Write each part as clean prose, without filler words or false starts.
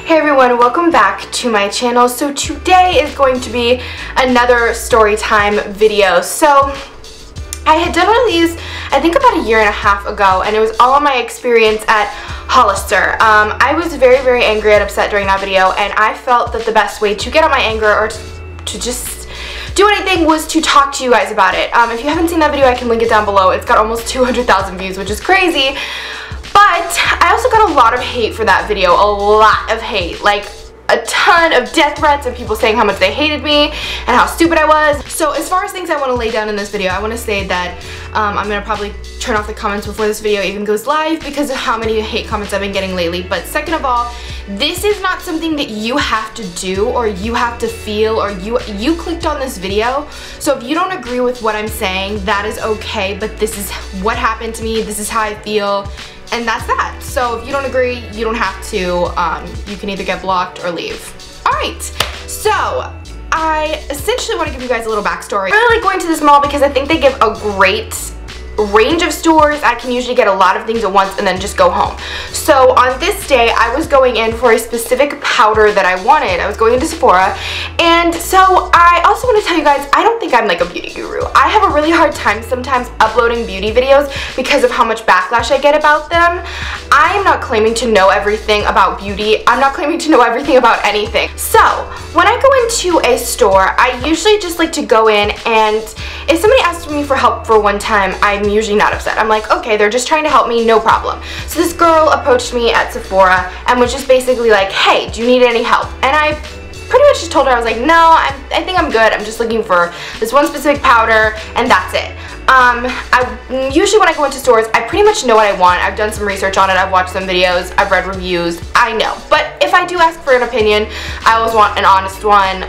Hey everyone, welcome back to my channel. So today is going to be another story time video. So I had done one of these I think about a year and a half ago, and it was all of my experience at Hollister. I was very angry and upset during that video, and I felt that the best way to get out my anger or to just do anything was to talk to you guys about it. If you haven't seen that video, I can link it down below. It's got almost 200,000 views, which is crazy. But I also got a lot of hate for that video, a lot of hate, like a ton of death threats and people saying how much they hated me and how stupid I was. So as far as things I want to lay down in this video, I want to say that I'm going to probably turn off the comments before this video even goes live because of how many hate comments I've been getting lately. But second of all, this is not something that you have to do or you have to feel, or you clicked on this video. So if you don't agree with what I'm saying, that is okay, but this is what happened to me, this is how I feel. And that's that. So if you don't agree, you don't have to. You can either get blocked or leave. Alright, so I essentially want to give you guys a little backstory. I really like going to this mall because I think they give a great range of stores. I can usually get a lot of things at once and then just go home. So on this day, I was going in for a specific powder that I wanted. I was going into Sephora, and so I also want to tell you guys, I don't think I'm like a beauty guru. I have a really hard time sometimes uploading beauty videos because of how much backlash I get about them. I am not claiming to know everything about beauty. I'm not claiming to know everything about anything. So when I go into a store, I usually just like to go in, and if somebody asks me for help for one time, I'm usually not upset. I'm like, okay, they're just trying to help me, no problem. So this girl approached me at Sephora and was just basically like, hey, do you need any help? And I pretty much just told her, I was like, no, I think I'm good. I'm just looking for this one specific powder, and that's it. Usually when I go into stores, I pretty much know what I want. I've done some research on it, I've watched some videos, I've read reviews, I know. But if I do ask for an opinion, I always want an honest one.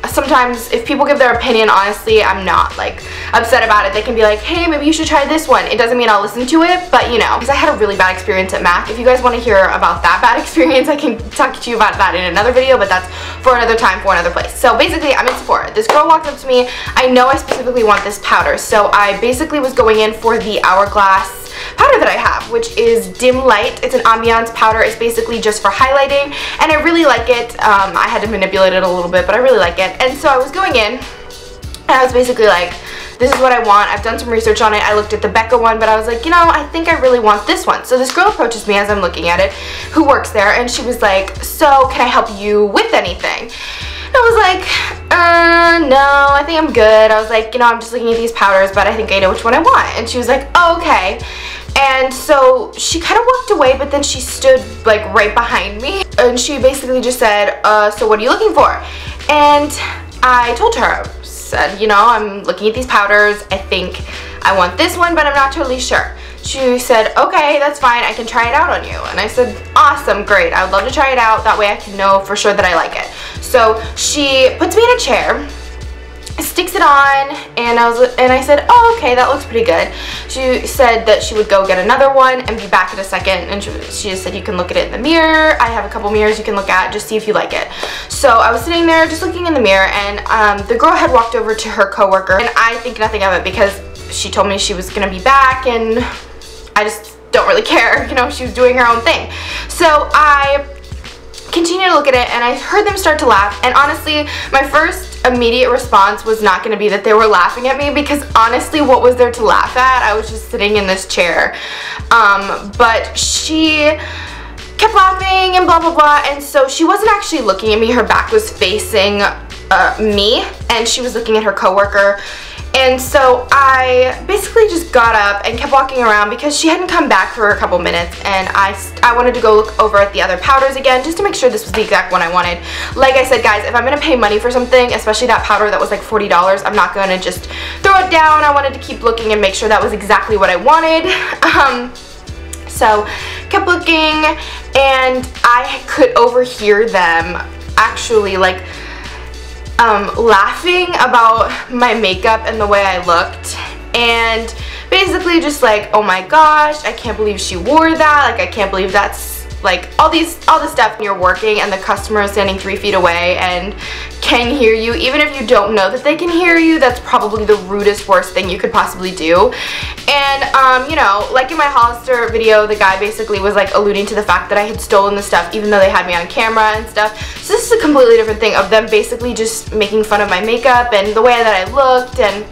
Sometimes if people give their opinion honestly, I'm not like upset about it. They can be like, hey, maybe you should try this one. It doesn't mean I'll listen to it, but you know, because I had a really bad experience at MAC. If you guys want to hear about that bad experience, I can talk to you about that in another video, but that's for another time, for another place. So basically, I'm in Sephora. This girl walked up to me. I know I specifically want this powder, so I basically was going in for the Hourglass powder that I have, which is Dim Light. It's an ambiance powder. It's basically just for highlighting, and I really like it. I had to manipulate it a little bit, but I really like it. And so I was going in, and I was basically like, this is what I want. I've done some research on it. I looked at the Becca one, but I was like, you know, I think I really want this one. So this girl approaches me as I'm looking at it, who works there, and she was like, so can I help you with anything? I was like, no, I think I'm good. I was like, you know, I'm just looking at these powders, but I think I know which one I want. And she was like, oh, okay. And so she kind of walked away, but then she stood like right behind me, and she basically just said, so what are you looking for? And I told her, said, you know, I'm looking at these powders. I think I want this one, but I'm not totally sure. She said, okay, that's fine, I can try it out on you. And I said, awesome, great, I would love to try it out, that way I can know for sure that I like it. So she puts me in a chair, sticks it on, and I said, oh, okay, that looks pretty good. She said that she would go get another one and be back in a second, and she just said you can look at it in the mirror. I have a couple mirrors you can look at, just see if you like it. So I was sitting there just looking in the mirror, and the girl had walked over to her coworker, and I think nothing of it because she told me she was gonna be back, and I just don't really care, you know, she was doing her own thing. So I continued to look at it, and I heard them start to laugh, and honestly, my first immediate response was not going to be that they were laughing at me, because honestly, what was there to laugh at? I was just sitting in this chair. But she kept laughing and blah blah blah, and so she wasn't actually looking at me. Her back was facing me, and she was looking at her coworker. And so I basically just got up and kept walking around because she hadn't come back for a couple minutes, and I wanted to go look over at the other powders again just to make sure this was the exact one I wanted. Like I said, guys, if I'm going to pay money for something, especially that powder that was like $40, I'm not going to just throw it down. I wanted to keep looking and make sure that was exactly what I wanted. So kept looking, and I could overhear them actually like laughing about my makeup and the way I looked, and basically just like, oh my gosh, I can't believe she wore that, like I can't believe that's like all this stuff when you're working and the customer is standing 3 feet away and can hear you. Even if you don't know that they can hear you, that's probably the rudest, worst thing you could possibly do. And you know, like in my Hollister video, the guy basically was like alluding to the fact that I had stolen the stuff even though they had me on camera and stuff. So this is a completely different thing of them basically just making fun of my makeup and the way that I looked. And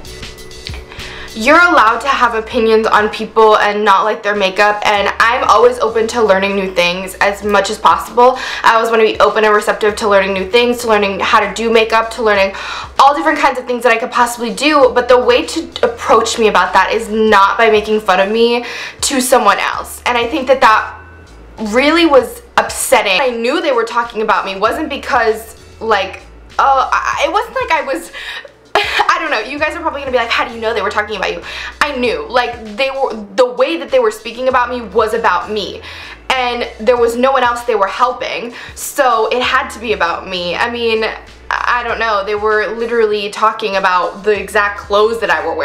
you're allowed to have opinions on people and not like their makeup, and I'm always open to learning new things as much as possible. I always want to be open and receptive to learning new things, to learning how to do makeup, to learning all different kinds of things that I could possibly do. But the way to approach me about that is not by making fun of me to someone else. And I think that that really was upsetting. I knew they were talking about me. It wasn't because like, it wasn't like I was, I don't know, you guys are probably gonna be like, how do you know they were talking about you? I knew, like, the way that they were speaking about me was about me, and there was no one else they were helping, so it had to be about me. I mean, I don't know, they were literally talking about the exact clothes that we're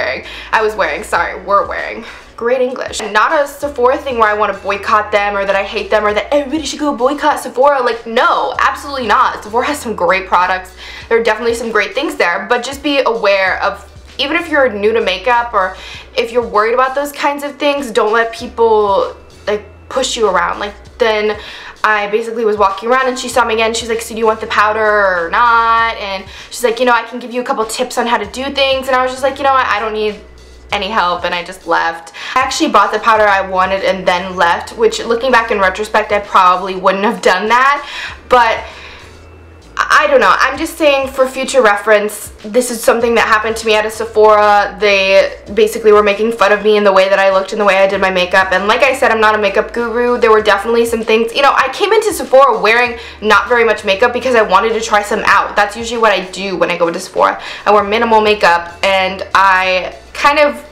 wearing. Great English. Not a Sephora thing where I want to boycott them or that I hate them or that everybody should go boycott Sephora. Like, no, absolutely not. Sephora has some great products. There are definitely some great things there, but just be aware of, even if you're new to makeup or if you're worried about those kinds of things, don't let people like push you around. Like, then I basically was walking around and she saw me again. She's like, so do you want the powder or not? And she's like, you know, I can give you a couple tips on how to do things. And I was just like, you know what, I don't need any help, and I just left. I actually bought the powder I wanted and then left, which looking back in retrospect I probably wouldn't have done that, but I don't know. I'm just saying for future reference, this is something that happened to me at a Sephora. They basically were making fun of me in the way that I looked and the way I did my makeup, and like I said, I'm not a makeup guru. There were definitely some things, you know, I came into Sephora wearing not very much makeup because I wanted to try some out. That's usually what I do when I go into Sephora. I wear minimal makeup, and I kind of,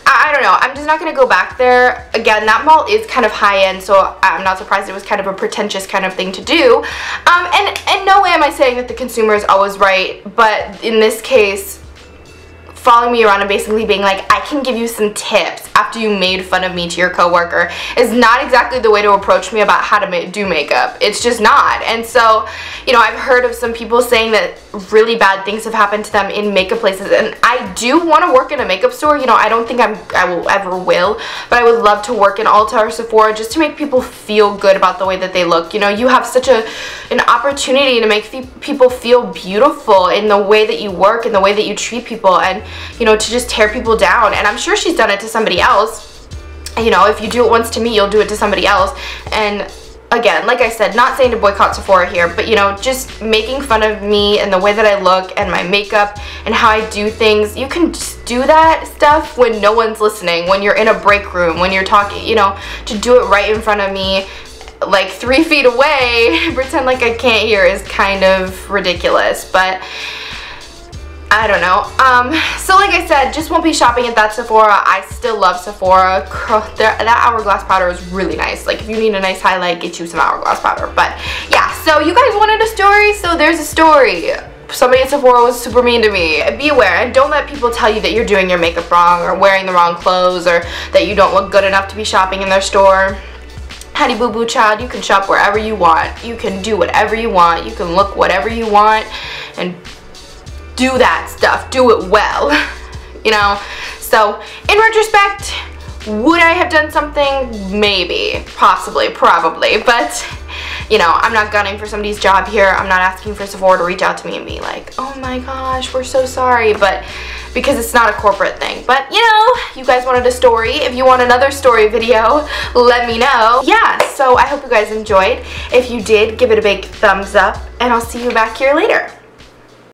I don't know, I'm just not going to go back there. Again, that mall is kind of high-end, so I'm not surprised it was kind of a pretentious kind of thing to do. And no way am I saying that the consumer is always right, but in this case, following me around and basically being like, I can give you some tips after you made fun of me to your coworker is not exactly the way to approach me about how to do makeup. It's just not. And so, you know, I've heard of some people saying that really bad things have happened to them in makeup places, and I do want to work in a makeup store. You know, I don't think I will ever will, but I would love to work in Ulta or Sephora just to make people feel good about the way that they look. You know, you have such an opportunity to make people feel beautiful in the way that you work and the way that you treat people, and you know, to just tear people down. And I'm sure she's done it to somebody else. You know, if you do it once to me, you'll do it to somebody else. And again, like I said, not saying to boycott Sephora here, but you know, just making fun of me and the way that I look and my makeup and how I do things. You can just do that stuff when no one's listening, when you're in a break room, when you're talking, you know, to do it right in front of me, like 3 feet away, pretend like I can't hear is kind of ridiculous. But I don't know. So like I said, just won't be shopping at that Sephora. I still love Sephora. Girl, that hourglass powder is really nice. Like, if you need a nice highlight, get you some hourglass powder. But yeah, so you guys wanted a story, so there's a story. Somebody at Sephora was super mean to me. Be aware, and don't let people tell you that you're doing your makeup wrong or wearing the wrong clothes or that you don't look good enough to be shopping in their store. Honey boo boo child, you can shop wherever you want. You can do whatever you want. You can look whatever you want and do that stuff. Do it well. You know? So, in retrospect, would I have done something? Maybe. Possibly. Probably. But, you know, I'm not gunning for somebody's job here. I'm not asking for Sephora to reach out to me and be like, oh my gosh, we're so sorry. But, because it's not a corporate thing. But, you know, you guys wanted a story. If you want another story video, let me know. Yeah, so I hope you guys enjoyed. If you did, give it a big thumbs up. And I'll see you back here later.